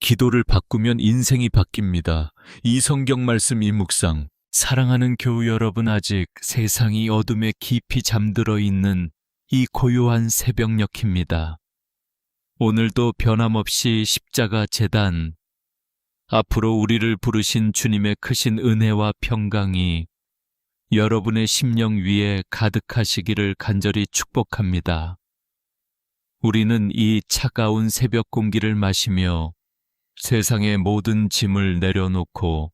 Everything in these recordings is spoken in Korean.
기도를 바꾸면 인생이 바뀝니다. 이 성경 말씀 이 묵상. 사랑하는 교우 여러분, 아직 세상이 어둠에 깊이 잠들어 있는 이 고요한 새벽녘입니다. 오늘도 변함없이 십자가 제단 앞으로 우리를 부르신 주님의 크신 은혜와 평강이 여러분의 심령 위에 가득하시기를 간절히 축복합니다. 우리는 이 차가운 새벽 공기를 마시며 세상의 모든 짐을 내려놓고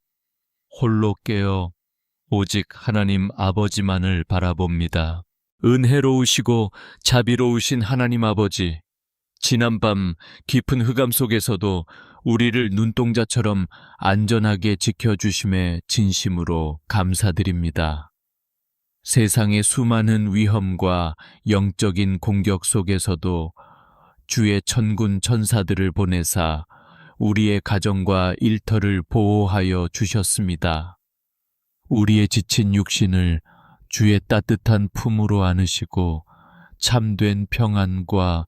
홀로 깨어 오직 하나님 아버지만을 바라봅니다. 은혜로우시고 자비로우신 하나님 아버지, 지난밤 깊은 흑암 속에서도 우리를 눈동자처럼 안전하게 지켜주심에 진심으로 감사드립니다. 세상의 수많은 위험과 영적인 공격 속에서도 주의 천군 천사들을 보내사 우리의 가정과 일터를 보호하여 주셨습니다. 우리의 지친 육신을 주의 따뜻한 품으로 안으시고 참된 평안과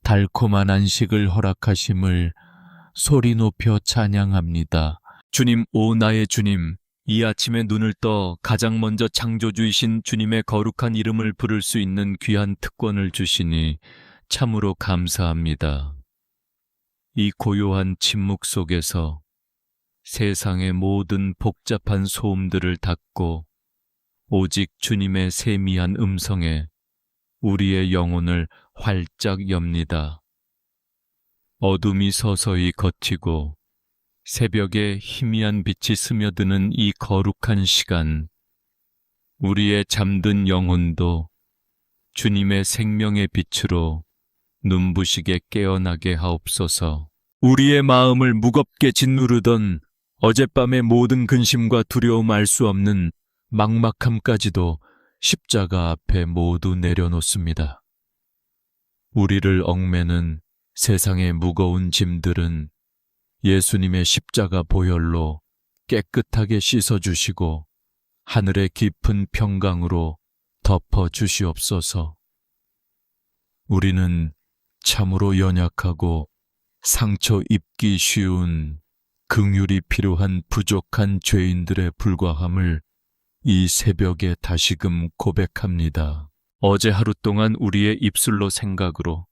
달콤한 안식을 허락하심을 소리 높여 찬양합니다. 주님, 오 나의 주님, 이 아침에 눈을 떠 가장 먼저 창조주이신 주님의 거룩한 이름을 부를 수 있는 귀한 특권을 주시니 참으로 감사합니다. 이 고요한 침묵 속에서 세상의 모든 복잡한 소음들을 닫고 오직 주님의 세미한 음성에 우리의 영혼을 활짝 엽니다. 어둠이 서서히 걷히고 새벽에 희미한 빛이 스며드는 이 거룩한 시간, 우리의 잠든 영혼도 주님의 생명의 빛으로 눈부시게 깨어나게 하옵소서. 우리의 마음을 무겁게 짓누르던 어젯밤의 모든 근심과 두려움 알 수 없는 막막함까지도 십자가 앞에 모두 내려놓습니다. 우리를 얽매는 세상의 무거운 짐들은 예수님의 십자가 보혈로 깨끗하게 씻어주시고 하늘의 깊은 평강으로 덮어주시옵소서. 우리는 참으로 연약하고 상처 입기 쉬운 긍휼이 필요한 부족한 죄인들에 불과함을 이 새벽에 다시금 고백합니다. 어제 하루 동안 우리의 입술로 생각으로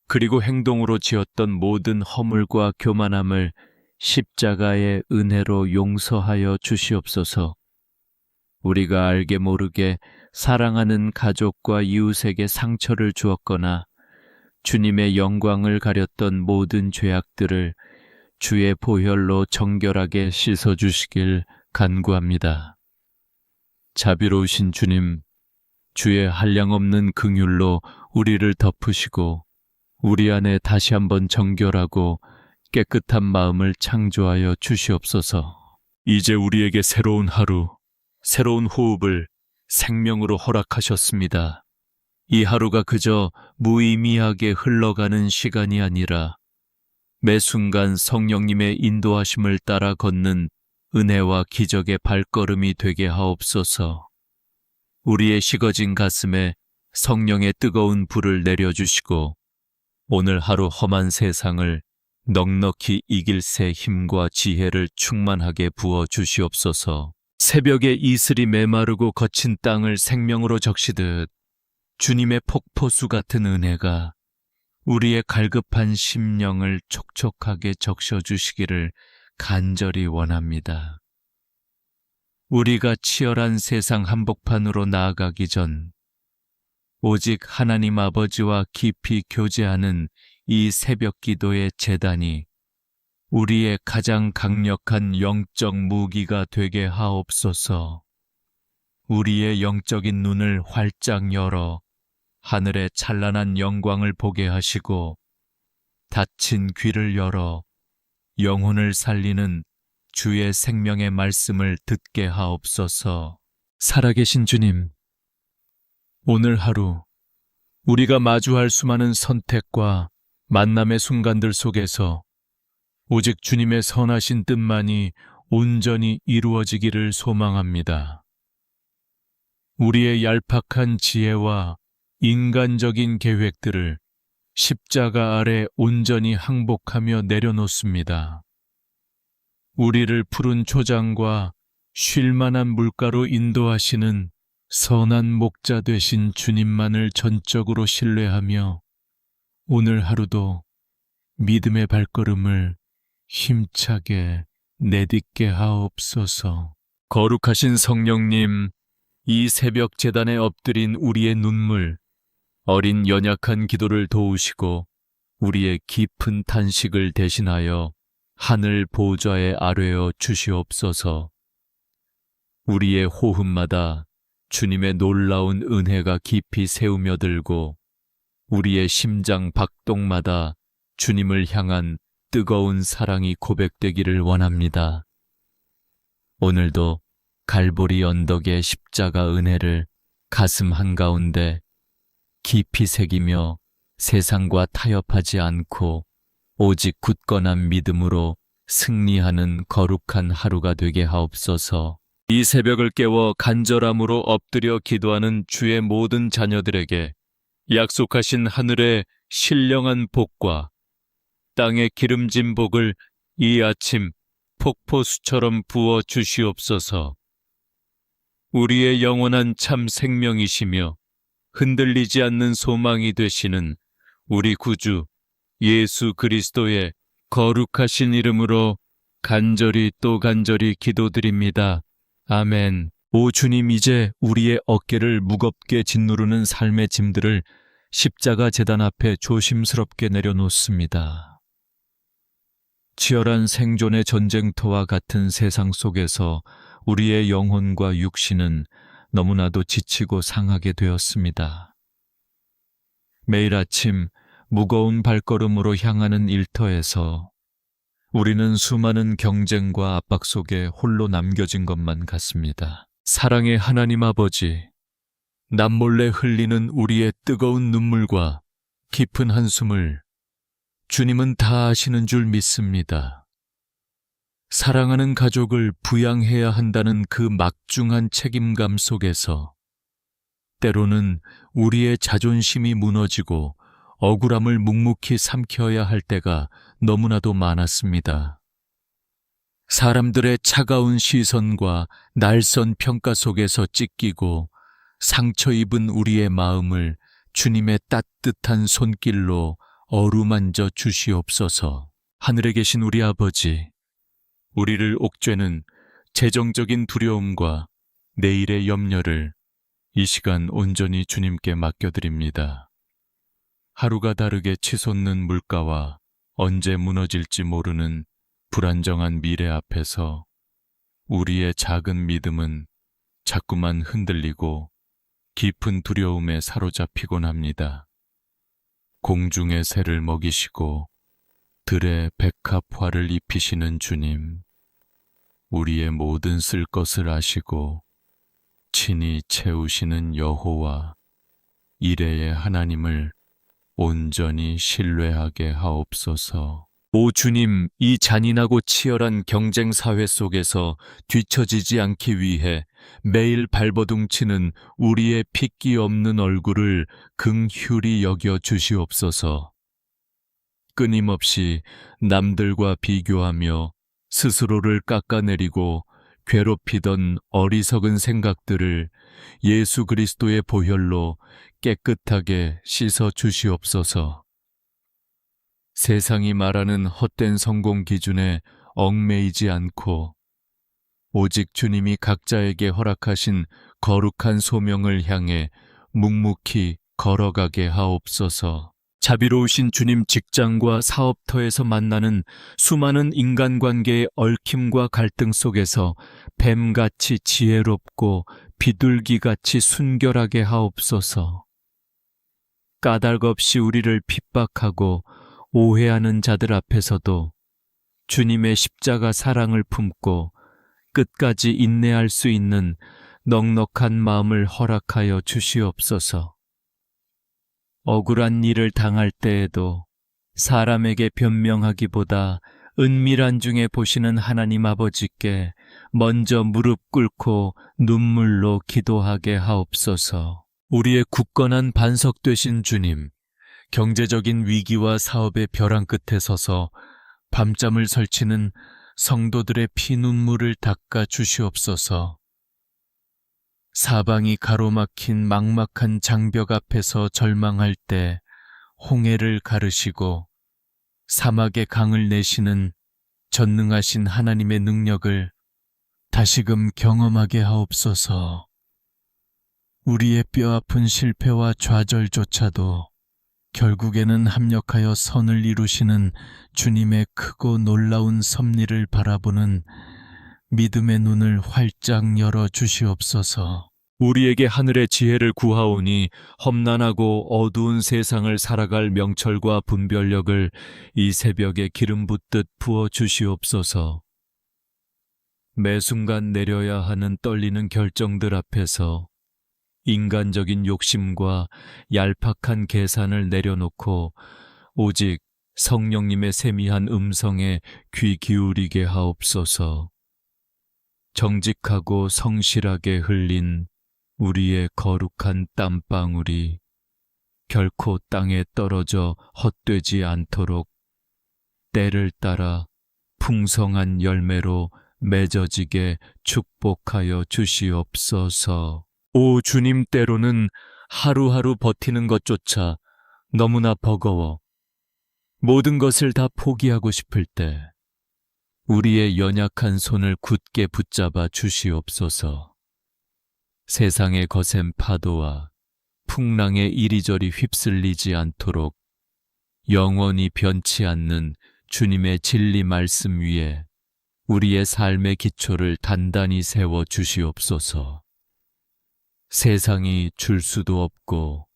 그리고 행동으로 지었던 모든 허물과 교만함을 십자가의 은혜로 용서하여 주시옵소서. 우리가 알게 모르게 사랑하는 가족과 이웃에게 상처를 주었거나 주님의 영광을 가렸던 모든 죄악들을 주의 보혈로 정결하게 씻어주시길 간구합니다. 자비로우신 주님, 주의 한량없는 긍휼로 우리를 덮으시고 우리 안에 다시 한번 정결하고 깨끗한 마음을 창조하여 주시옵소서. 이제 우리에게 새로운 하루, 새로운 호흡을 생명으로 허락하셨습니다. 이 하루가 그저 무의미하게 흘러가는 시간이 아니라 매 순간 성령님의 인도하심을 따라 걷는 은혜와 기적의 발걸음이 되게 하옵소서. 우리의 식어진 가슴에 성령의 뜨거운 불을 내려주시고 오늘 하루 험한 세상을 넉넉히 이길 새 힘과 지혜를 충만하게 부어 주시옵소서. 새벽에 이슬이 메마르고 거친 땅을 생명으로 적시듯 주님의 폭포수 같은 은혜가 우리의 갈급한 심령을 촉촉하게 적셔주시기를 간절히 원합니다. 우리가 치열한 세상 한복판으로 나아가기 전 오직 하나님 아버지와 깊이 교제하는 이 새벽 기도의 제단이 우리의 가장 강력한 영적 무기가 되게 하옵소서. 우리의 영적인 눈을 활짝 열어 하늘의 찬란한 영광을 보게 하시고 닫힌 귀를 열어 영혼을 살리는 주의 생명의 말씀을 듣게 하옵소서. 살아계신 주님, 오늘 하루 우리가 마주할 수많은 선택과 만남의 순간들 속에서 오직 주님의 선하신 뜻만이 온전히 이루어지기를 소망합니다. 우리의 얄팍한 지혜와 인간적인 계획들을 십자가 아래 온전히 항복하며 내려놓습니다. 우리를 푸른 초장과 쉴만한 물가로 인도하시는 선한 목자 되신 주님만을 전적으로 신뢰하며 오늘 하루도 믿음의 발걸음을 힘차게 내딛게 하옵소서. 거룩하신 성령님, 이 새벽 제단에 엎드린 우리의 눈물, 어린 연약한 기도를 도우시고 우리의 깊은 탄식을 대신하여 하늘 보좌에 아뢰어 주시옵소서. 우리의 호흡마다 주님의 놀라운 은혜가 깊이 새우며들고 우리의 심장 박동마다 주님을 향한 뜨거운 사랑이 고백되기를 원합니다. 오늘도 갈보리 언덕의 십자가 은혜를 가슴 한가운데 깊이 새기며 세상과 타협하지 않고 오직 굳건한 믿음으로 승리하는 거룩한 하루가 되게 하옵소서. 이 새벽을 깨워 간절함으로 엎드려 기도하는 주의 모든 자녀들에게 약속하신 하늘의 신령한 복과 땅의 기름진 복을 이 아침 폭포수처럼 부어 주시옵소서. 우리의 영원한 참 생명이시며 흔들리지 않는 소망이 되시는 우리 구주 예수 그리스도의 거룩하신 이름으로 간절히 또 간절히 기도드립니다. 아멘. 오 주님, 이제 우리의 어깨를 무겁게 짓누르는 삶의 짐들을 십자가 제단 앞에 조심스럽게 내려놓습니다. 치열한 생존의 전쟁터와 같은 세상 속에서 우리의 영혼과 육신은 너무나도 지치고 상하게 되었습니다. 매일 아침 무거운 발걸음으로 향하는 일터에서 우리는 수많은 경쟁과 압박 속에 홀로 남겨진 것만 같습니다. 사랑의 하나님 아버지, 남몰래 흘리는 우리의 뜨거운 눈물과 깊은 한숨을 주님은 다 아시는 줄 믿습니다. 사랑하는 가족을 부양해야 한다는 그 막중한 책임감 속에서 때로는 우리의 자존심이 무너지고 억울함을 묵묵히 삼켜야 할 때가 너무나도 많았습니다. 사람들의 차가운 시선과 날선 평가 속에서 찢기고 상처 입은 우리의 마음을 주님의 따뜻한 손길로 어루만져 주시옵소서. 하늘에 계신 우리 아버지, 우리를 옥죄는 재정적인 두려움과 내일의 염려를 이 시간 온전히 주님께 맡겨드립니다. 하루가 다르게 치솟는 물가와 언제 무너질지 모르는 불안정한 미래 앞에서 우리의 작은 믿음은 자꾸만 흔들리고 깊은 두려움에 사로잡히곤 합니다. 공중의 새를 먹이시고 들의 백합화를 입히시는 주님, 우리의 모든 쓸 것을 아시고 친히 채우시는 여호와 이레의 하나님을 온전히 신뢰하게 하옵소서. 오 주님, 이 잔인하고 치열한 경쟁 사회 속에서 뒤처지지 않기 위해 매일 발버둥치는 우리의 핏기 없는 얼굴을 긍휼히 여겨 주시옵소서. 끊임없이 남들과 비교하며 스스로를 깎아내리고 괴롭히던 어리석은 생각들을 예수 그리스도의 보혈로 깨끗하게 씻어 주시옵소서. 세상이 말하는 헛된 성공 기준에 얽매이지 않고 오직 주님이 각자에게 허락하신 거룩한 소명을 향해 묵묵히 걸어가게 하옵소서. 자비로우신 주님, 직장과 사업터에서 만나는 수많은 인간관계의 얽힘과 갈등 속에서 뱀같이 지혜롭고 비둘기같이 순결하게 하옵소서. 까닭 없이 우리를 핍박하고 오해하는 자들 앞에서도 주님의 십자가 사랑을 품고 끝까지 인내할 수 있는 넉넉한 마음을 허락하여 주시옵소서. 억울한 일을 당할 때에도 사람에게 변명하기보다 은밀한 중에 보시는 하나님 아버지께 먼저 무릎 꿇고 눈물로 기도하게 하옵소서. 우리의 굳건한 반석 되신 주님, 경제적인 위기와 사업의 벼랑 끝에 서서 밤잠을 설치는 성도들의 피눈물을 닦아 주시옵소서. 사방이 가로막힌 막막한 장벽 앞에서 절망할 때 홍해를 가르시고 사막의 강을 내시는 전능하신 하나님의 능력을 다시금 경험하게 하옵소서. 우리의 뼈아픈 실패와 좌절조차도 결국에는 합력하여 선을 이루시는 주님의 크고 놀라운 섭리를 바라보는 믿음의 눈을 활짝 열어 주시옵소서. 우리에게 하늘의 지혜를 구하오니 험난하고 어두운 세상을 살아갈 명철과 분별력을 이 새벽에 기름 붓듯 부어 주시옵소서. 매 순간 내려야 하는 떨리는 결정들 앞에서 인간적인 욕심과 얄팍한 계산을 내려놓고 오직 성령님의 세미한 음성에 귀 기울이게 하옵소서. 정직하고 성실하게 흘린 우리의 거룩한 땀방울이 결코 땅에 떨어져 헛되지 않도록 때를 따라 풍성한 열매로 맺어지게 축복하여 주시옵소서. 오 주님, 때로는 하루하루 버티는 것조차 너무나 버거워 모든 것을 다 포기하고 싶을 때 우리의 연약한 손을 굳게 붙잡아 주시옵소서. 세상의 거센 파도와 풍랑에 이리저리 휩쓸리지 않도록 영원히 변치 않는 주님의 진리 말씀 위에 우리의 삶의 기초를 단단히 세워 주시옵소서. 세상이 줄 수도 없고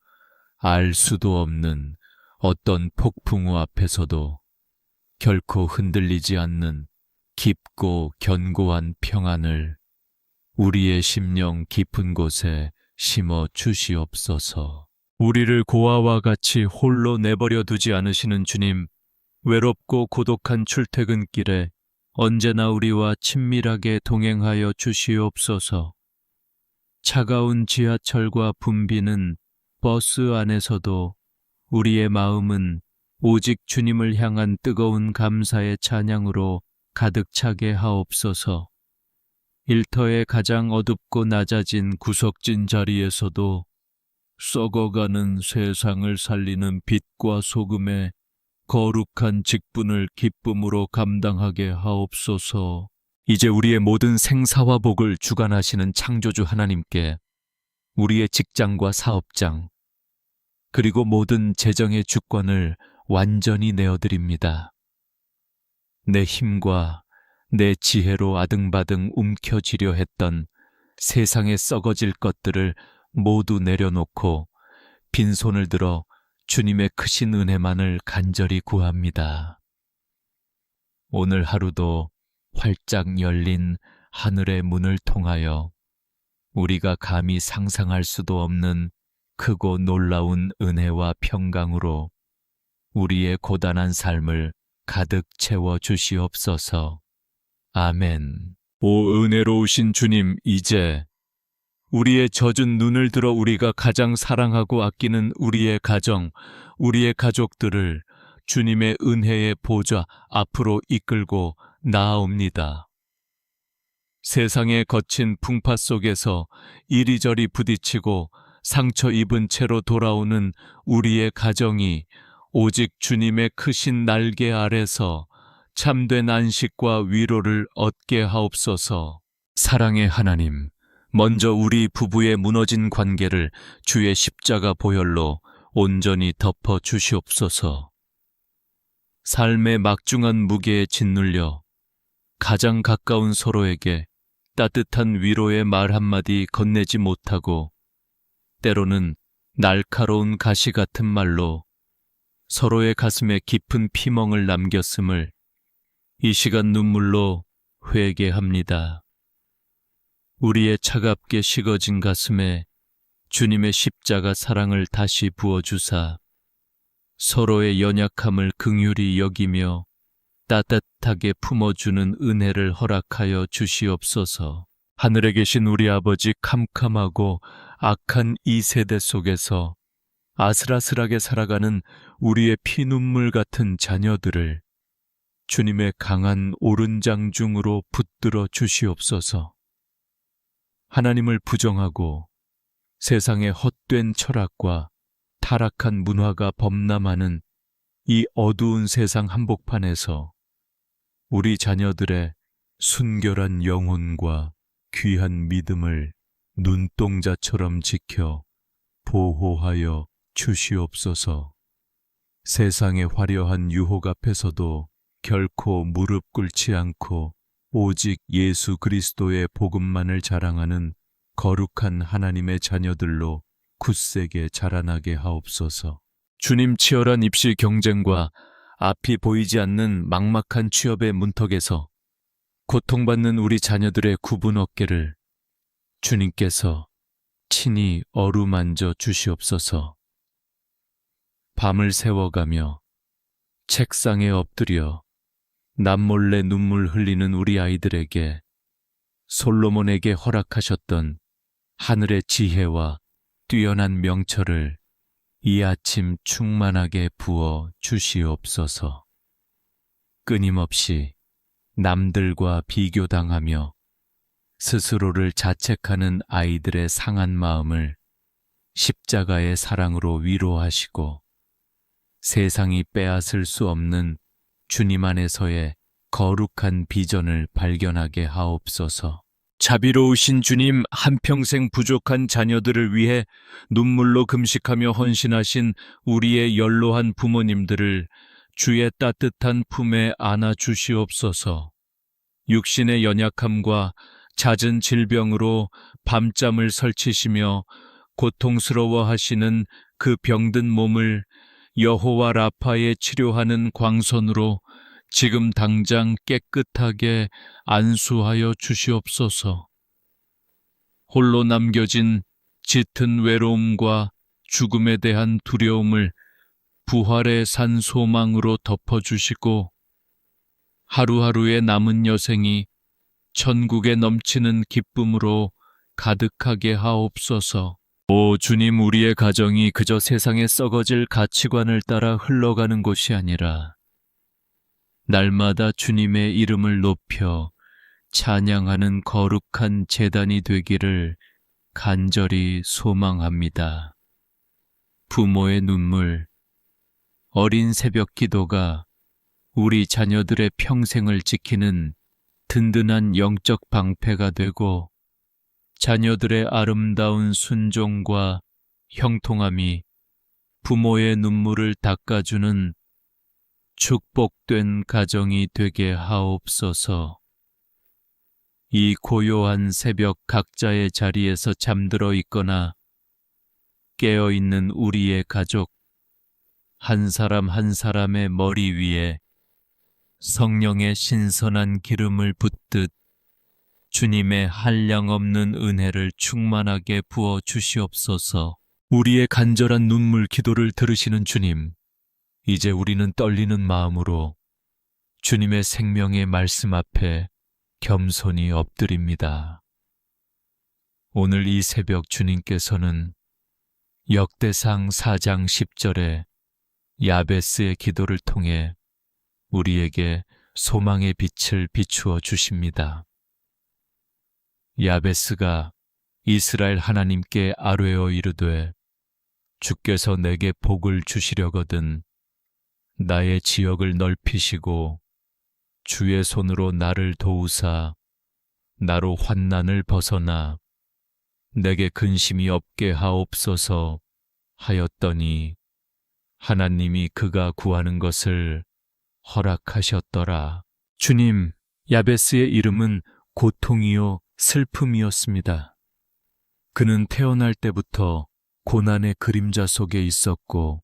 알 수도 없는 어떤 폭풍우 앞에서도 결코 흔들리지 않는 깊고 견고한 평안을 우리의 심령 깊은 곳에 심어 주시옵소서. 우리를 고아와 같이 홀로 내버려 두지 않으시는 주님, 외롭고 고독한 출퇴근길에 언제나 우리와 친밀하게 동행하여 주시옵소서. 차가운 지하철과 붐비는 버스 안에서도 우리의 마음은 오직 주님을 향한 뜨거운 감사의 찬양으로 가득 차게 하옵소서. 일터의 가장 어둡고 낮아진 구석진 자리에서도 썩어가는 세상을 살리는 빛과 소금의 거룩한 직분을 기쁨으로 감당하게 하옵소서. 이제 우리의 모든 생사와 복을 주관하시는 창조주 하나님께 우리의 직장과 사업장, 그리고 모든 재정의 주권을 완전히 내어드립니다. 내 힘과 내 지혜로 아등바등 움켜쥐려 했던 세상에 썩어질 것들을 모두 내려놓고 빈손을 들어 주님의 크신 은혜만을 간절히 구합니다. 오늘 하루도 활짝 열린 하늘의 문을 통하여 우리가 감히 상상할 수도 없는 크고 놀라운 은혜와 평강으로 우리의 고단한 삶을 가득 채워 주시옵소서. 아멘. 오 은혜로우신 주님, 이제 우리의 젖은 눈을 들어 우리가 가장 사랑하고 아끼는 우리의 가정, 우리의 가족들을 주님의 은혜의 보좌 앞으로 이끌고 나아옵니다. 세상의 거친 풍파 속에서 이리저리 부딪히고 상처 입은 채로 돌아오는 우리의 가정이 오직 주님의 크신 날개 아래서 참된 안식과 위로를 얻게 하옵소서. 사랑의 하나님, 먼저 우리 부부의 무너진 관계를 주의 십자가 보혈로 온전히 덮어 주시옵소서. 삶의 막중한 무게에 짓눌려 가장 가까운 서로에게 따뜻한 위로의 말 한마디 건네지 못하고 때로는 날카로운 가시 같은 말로 서로의 가슴에 깊은 피멍을 남겼음을 이 시간 눈물로 회개합니다. 우리의 차갑게 식어진 가슴에 주님의 십자가 사랑을 다시 부어주사 서로의 연약함을 긍휼히 여기며 따뜻하게 품어주는 은혜를 허락하여 주시옵소서. 하늘에 계신 우리 아버지, 캄캄하고 악한 이 세대 속에서 아슬아슬하게 살아가는 우리의 피눈물 같은 자녀들을 주님의 강한 오른장중으로 붙들어 주시옵소서. 하나님을 부정하고 세상의 헛된 철학과 타락한 문화가 범람하는 이 어두운 세상 한복판에서 우리 자녀들의 순결한 영혼과 귀한 믿음을 눈동자처럼 지켜 보호하여 주시옵소서. 세상의 화려한 유혹 앞에서도 결코 무릎 꿇지 않고 오직 예수 그리스도의 복음만을 자랑하는 거룩한 하나님의 자녀들로 굳세게 자라나게 하옵소서. 주님, 치열한 입시 경쟁과 앞이 보이지 않는 막막한 취업의 문턱에서 고통받는 우리 자녀들의 굽은 어깨를 주님께서 친히 어루만져 주시옵소서. 밤을 새워가며 책상에 엎드려 남몰래 눈물 흘리는 우리 아이들에게 솔로몬에게 허락하셨던 하늘의 지혜와 뛰어난 명철을 이 아침 충만하게 부어 주시옵소서. 끊임없이 남들과 비교당하며 스스로를 자책하는 아이들의 상한 마음을 십자가의 사랑으로 위로하시고 세상이 빼앗을 수 없는 주님 안에서의 거룩한 비전을 발견하게 하옵소서. 자비로우신 주님, 한평생 부족한 자녀들을 위해 눈물로 금식하며 헌신하신 우리의 연로한 부모님들을 주의 따뜻한 품에 안아 주시옵소서. 육신의 연약함과 잦은 질병으로 밤잠을 설치시며 고통스러워하시는 그 병든 몸을 여호와 라파의 치료하는 광선으로 지금 당장 깨끗하게 안수하여 주시옵소서. 홀로 남겨진 짙은 외로움과 죽음에 대한 두려움을 부활의 산 소망으로 덮어주시고 하루하루의 남은 여생이 천국에 넘치는 기쁨으로 가득하게 하옵소서. 오 주님, 우리의 가정이 그저 세상에 썩어질 가치관을 따라 흘러가는 곳이 아니라 날마다 주님의 이름을 높여 찬양하는 거룩한 제단이 되기를 간절히 소망합니다. 부모의 눈물, 어린 새벽 기도가 우리 자녀들의 평생을 지키는 든든한 영적 방패가 되고 자녀들의 아름다운 순종과 형통함이 부모의 눈물을 닦아주는 축복된 가정이 되게 하옵소서. 이 고요한 새벽 각자의 자리에서 잠들어 있거나 깨어있는 우리의 가족, 한 사람 한 사람의 머리 위에 성령의 신선한 기름을 붓듯 주님의 한량없는 은혜를 충만하게 부어 주시옵소서. 우리의 간절한 눈물 기도를 들으시는 주님, 이제 우리는 떨리는 마음으로 주님의 생명의 말씀 앞에 겸손히 엎드립니다. 오늘 이 새벽 주님께서는 역대상 4장 10절에 야베스의 기도를 통해 우리에게 소망의 빛을 비추어 주십니다. 야베스가 이스라엘 하나님께 아뢰어 이르되 주께서 내게 복을 주시려거든 나의 지역을 넓히시고 주의 손으로 나를 도우사 나로 환난을 벗어나 내게 근심이 없게 하옵소서 하였더니 하나님이 그가 구하는 것을 허락하셨더라. 주님, 야베스의 이름은 고통이요 슬픔이었습니다. 그는 태어날 때부터 고난의 그림자 속에 있었고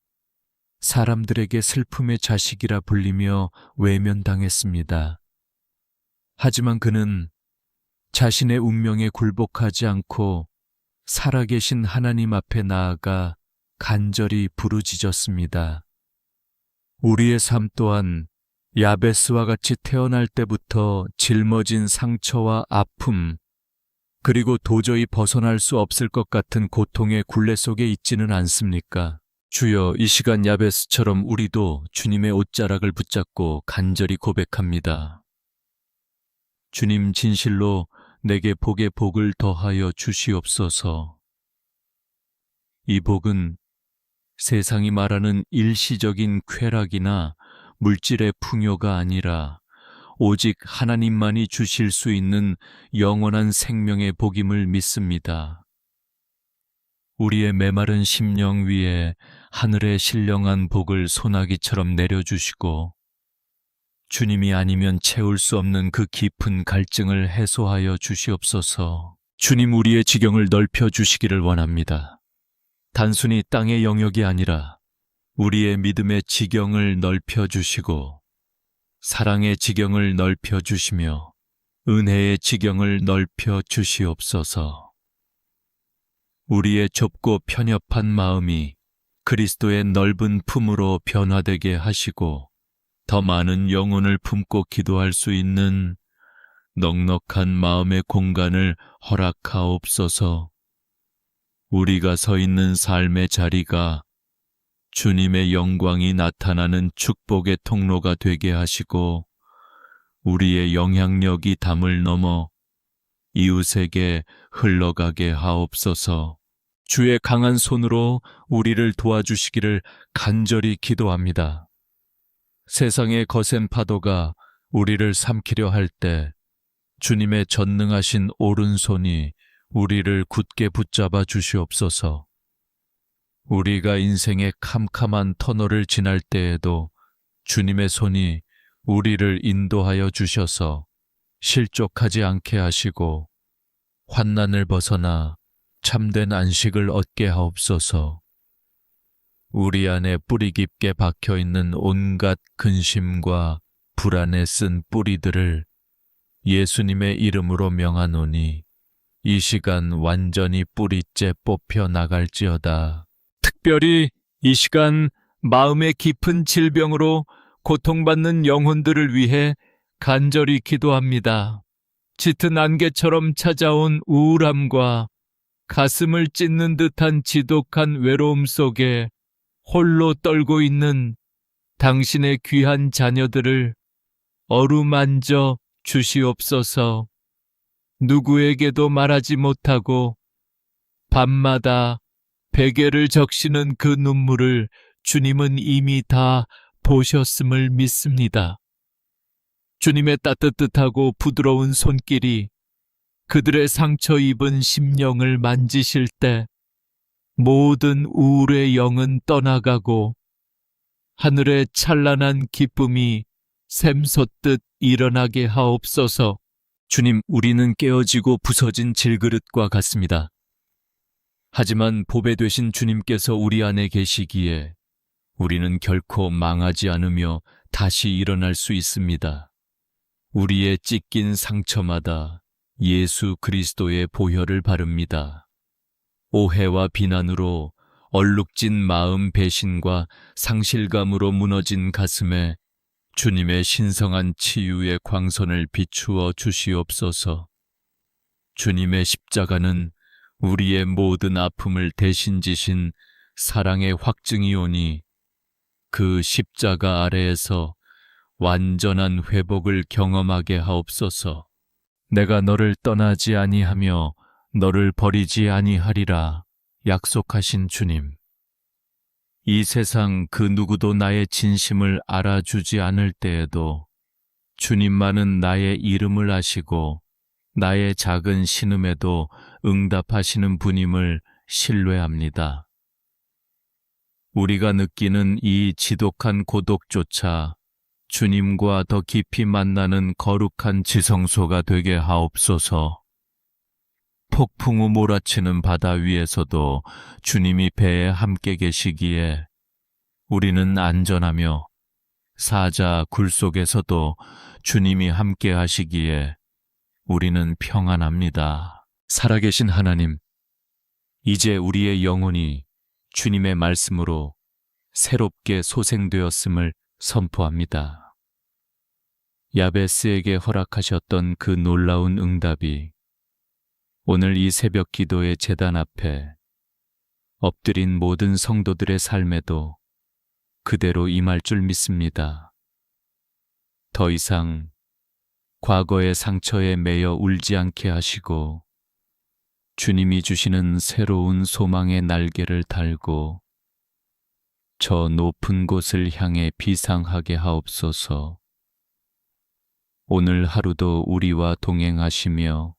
사람들에게 슬픔의 자식이라 불리며 외면당했습니다. 하지만 그는 자신의 운명에 굴복하지 않고 살아계신 하나님 앞에 나아가 간절히 부르짖었습니다. 우리의 삶 또한 야베스와 같이 태어날 때부터 짊어진 상처와 아픔, 그리고 도저히 벗어날 수 없을 것 같은 고통의 굴레 속에 있지는 않습니까? 주여, 이 시간 야베스처럼 우리도 주님의 옷자락을 붙잡고 간절히 고백합니다. 주님, 진실로 내게 복에 복을 더하여 주시옵소서. 이 복은 세상이 말하는 일시적인 쾌락이나 물질의 풍요가 아니라 오직 하나님만이 주실 수 있는 영원한 생명의 복임을 믿습니다. 우리의 메마른 심령 위에 하늘의 신령한 복을 소나기처럼 내려주시고 주님이 아니면 채울 수 없는 그 깊은 갈증을 해소하여 주시옵소서. 주님, 우리의 지경을 넓혀 주시기를 원합니다. 단순히 땅의 영역이 아니라 우리의 믿음의 지경을 넓혀 주시고 사랑의 지경을 넓혀 주시며 은혜의 지경을 넓혀 주시옵소서. 우리의 좁고 편협한 마음이 그리스도의 넓은 품으로 변화되게 하시고 더 많은 영혼을 품고 기도할 수 있는 넉넉한 마음의 공간을 허락하옵소서. 우리가 서 있는 삶의 자리가 주님의 영광이 나타나는 축복의 통로가 되게 하시고 우리의 영향력이 담을 넘어 이웃에게 흘러가게 하옵소서. 주의 강한 손으로 우리를 도와주시기를 간절히 기도합니다. 세상의 거센 파도가 우리를 삼키려 할 때 주님의 전능하신 오른손이 우리를 굳게 붙잡아 주시옵소서. 우리가 인생의 캄캄한 터널을 지날 때에도 주님의 손이 우리를 인도하여 주셔서 실족하지 않게 하시고 환난을 벗어나 참된 안식을 얻게 하옵소서. 우리 안에 뿌리 깊게 박혀있는 온갖 근심과 불안에 쓴 뿌리들을 예수님의 이름으로 명하노니 이 시간 완전히 뿌리째 뽑혀 나갈지어다. 특별히 이 시간 마음의 깊은 질병으로 고통받는 영혼들을 위해 간절히 기도합니다. 짙은 안개처럼 찾아온 우울함과 가슴을 찢는 듯한 지독한 외로움 속에 홀로 떨고 있는 당신의 귀한 자녀들을 어루만져 주시옵소서. 누구에게도 말하지 못하고 밤마다 베개를 적시는 그 눈물을 주님은 이미 다 보셨음을 믿습니다. 주님의 따뜻하고 부드러운 손길이 그들의 상처 입은 심령을 만지실 때 모든 우울의 영은 떠나가고 하늘의 찬란한 기쁨이 샘솟듯 일어나게 하옵소서. 주님, 우리는 깨어지고 부서진 질그릇과 같습니다. 하지만 보배 되신 주님께서 우리 안에 계시기에 우리는 결코 망하지 않으며 다시 일어날 수 있습니다. 우리의 찢긴 상처마다 예수 그리스도의 보혈을 바릅니다. 오해와 비난으로 얼룩진 마음 배신과 상실감으로 무너진 가슴에 주님의 신성한 치유의 광선을 비추어 주시옵소서. 주님의 십자가는 우리의 모든 아픔을 대신 지신 사랑의 확증이오니 그 십자가 아래에서 완전한 회복을 경험하게 하옵소서. 내가 너를 떠나지 아니하며 너를 버리지 아니하리라 약속하신 주님. 이 세상 그 누구도 나의 진심을 알아주지 않을 때에도 주님만은 나의 이름을 아시고 나의 작은 신음에도 응답하시는 분임을 신뢰합니다. 우리가 느끼는 이 지독한 고독조차 주님과 더 깊이 만나는 거룩한 지성소가 되게 하옵소서. 폭풍우 몰아치는 바다 위에서도 주님이 배에 함께 계시기에 우리는 안전하며 사자 굴 속에서도 주님이 함께 하시기에 우리는 평안합니다. 살아계신 하나님, 이제 우리의 영혼이 주님의 말씀으로 새롭게 소생되었음을 선포합니다. 야베스에게 허락하셨던 그 놀라운 응답이 오늘 이 새벽 기도의 제단 앞에 엎드린 모든 성도들의 삶에도 그대로 임할 줄 믿습니다. 더 이상 과거의 상처에 매여 울지 않게 하시고 주님이 주시는 새로운 소망의 날개를 달고 저 높은 곳을 향해 비상하게 하옵소서. 오늘 하루도 우리와 동행하시며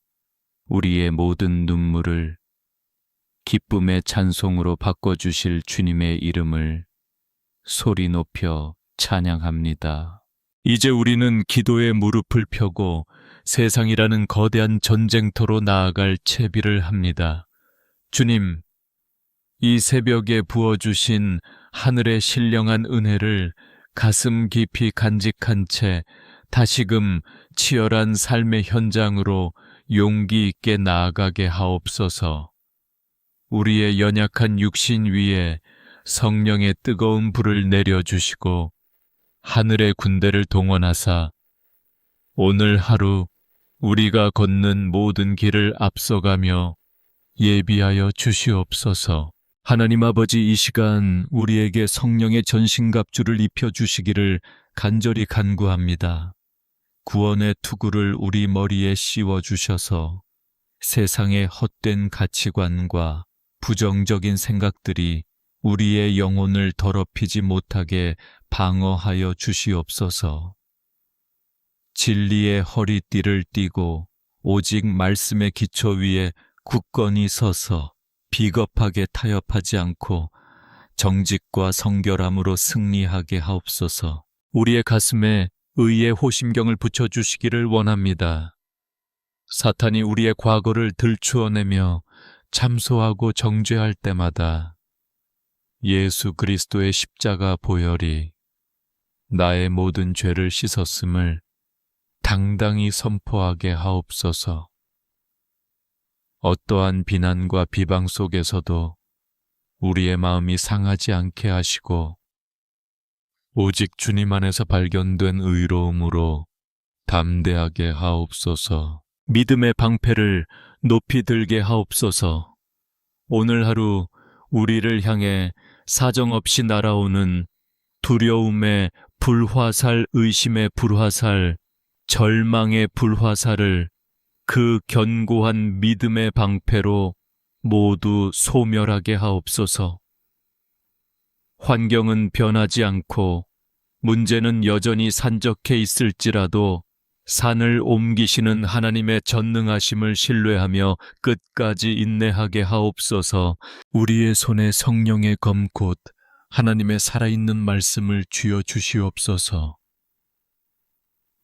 우리의 모든 눈물을 기쁨의 찬송으로 바꿔주실 주님의 이름을 소리 높여 찬양합니다. 이제 우리는 기도의 무릎을 펴고 세상이라는 거대한 전쟁터로 나아갈 채비를 합니다. 주님, 이 새벽에 부어주신 하늘의 신령한 은혜를 가슴 깊이 간직한 채 다시금 치열한 삶의 현장으로 용기 있게 나아가게 하옵소서. 우리의 연약한 육신 위에 성령의 뜨거운 불을 내려주시고 하늘의 군대를 동원하사 오늘 하루 우리가 걷는 모든 길을 앞서가며 예비하여 주시옵소서. 하나님 아버지, 이 시간 우리에게 성령의 전신갑주를 입혀주시기를 간절히 간구합니다. 구원의 투구를 우리 머리에 씌워주셔서 세상의 헛된 가치관과 부정적인 생각들이 우리의 영혼을 더럽히지 못하게 방어하여 주시옵소서. 진리의 허리띠를 띠고 오직 말씀의 기초 위에 굳건히 서서 비겁하게 타협하지 않고 정직과 성결함으로 승리하게 하옵소서. 우리의 가슴에 의의 호심경을 붙여주시기를 원합니다. 사탄이 우리의 과거를 들추어내며 참소하고 정죄할 때마다 예수 그리스도의 십자가 보혈이 나의 모든 죄를 씻었음을 당당히 선포하게 하옵소서. 어떠한 비난과 비방 속에서도 우리의 마음이 상하지 않게 하시고 오직 주님 안에서 발견된 의로움으로 담대하게 하옵소서. 믿음의 방패를 높이 들게 하옵소서. 오늘 하루 우리를 향해 사정없이 날아오는 두려움의 불화살, 의심의 불화살, 절망의 불화살을 그 견고한 믿음의 방패로 모두 소멸하게 하옵소서. 환경은 변하지 않고 문제는 여전히 산적해 있을지라도 산을 옮기시는 하나님의 전능하심을 신뢰하며 끝까지 인내하게 하옵소서. 우리의 손에 성령의 검 곧 하나님의 살아있는 말씀을 쥐어 주시옵소서.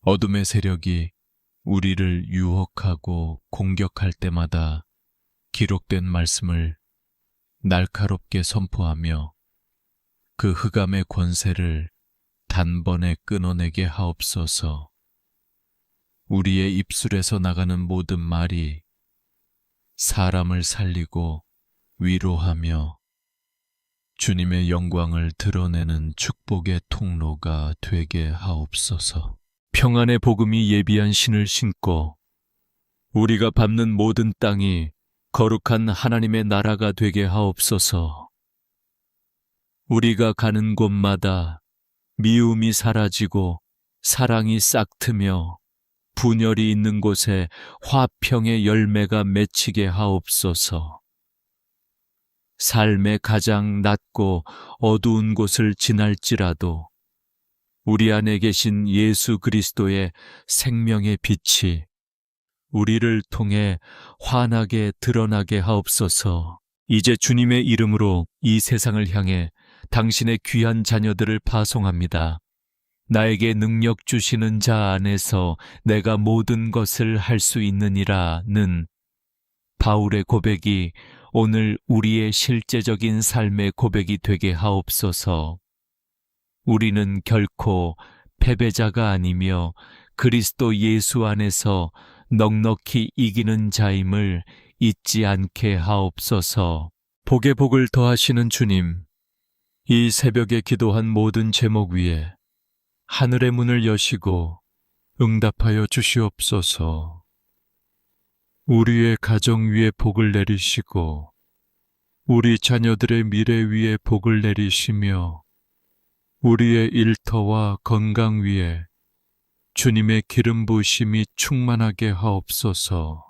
어둠의 세력이 우리를 유혹하고 공격할 때마다 기록된 말씀을 날카롭게 선포하며 그 흑암의 권세를 단번에 끊어내게 하옵소서. 우리의 입술에서 나가는 모든 말이 사람을 살리고 위로하며 주님의 영광을 드러내는 축복의 통로가 되게 하옵소서. 평안의 복음이 예비한 신을 신고 우리가 밟는 모든 땅이 거룩한 하나님의 나라가 되게 하옵소서. 우리가 가는 곳마다 미움이 사라지고 사랑이 싹트며 분열이 있는 곳에 화평의 열매가 맺히게 하옵소서. 삶의 가장 낮고 어두운 곳을 지날지라도 우리 안에 계신 예수 그리스도의 생명의 빛이 우리를 통해 환하게 드러나게 하옵소서. 이제 주님의 이름으로 이 세상을 향해 당신의 귀한 자녀들을 파송합니다. 나에게 능력 주시는 자 안에서 내가 모든 것을 할 수 있느니라는 바울의 고백이 오늘 우리의 실제적인 삶의 고백이 되게 하옵소서. 우리는 결코 패배자가 아니며 그리스도 예수 안에서 넉넉히 이기는 자임을 잊지 않게 하옵소서. 복의 복을 더하시는 주님, 이 새벽에 기도한 모든 제목 위에 하늘의 문을 여시고 응답하여 주시옵소서. 우리의 가정 위에 복을 내리시고 우리 자녀들의 미래 위에 복을 내리시며 우리의 일터와 건강 위에 주님의 기름 부으심이 충만하게 하옵소서.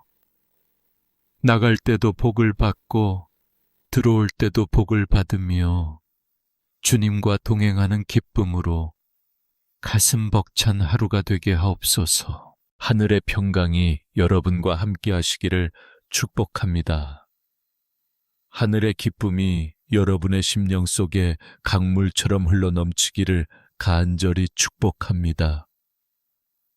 나갈 때도 복을 받고 들어올 때도 복을 받으며 주님과 동행하는 기쁨으로 가슴 벅찬 하루가 되게 하옵소서. 하늘의 평강이 여러분과 함께 하시기를 축복합니다. 하늘의 기쁨이 여러분의 심령 속에 강물처럼 흘러넘치기를 간절히 축복합니다.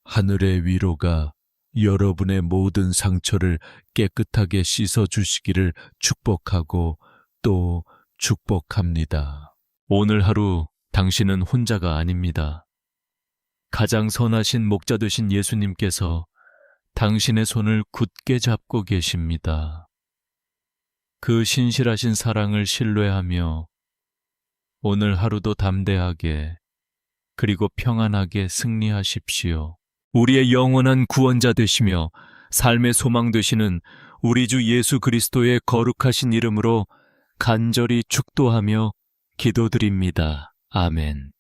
하늘의 위로가 여러분의 모든 상처를 깨끗하게 씻어주시기를 축복하고 또 축복합니다. 오늘 하루 당신은 혼자가 아닙니다. 가장 선하신 목자 되신 예수님께서 당신의 손을 굳게 잡고 계십니다. 그 신실하신 사랑을 신뢰하며 오늘 하루도 담대하게 그리고 평안하게 승리하십시오. 우리의 영원한 구원자 되시며 삶의 소망 되시는 우리 주 예수 그리스도의 거룩하신 이름으로 간절히 축도하며 기도드립니다. 아멘.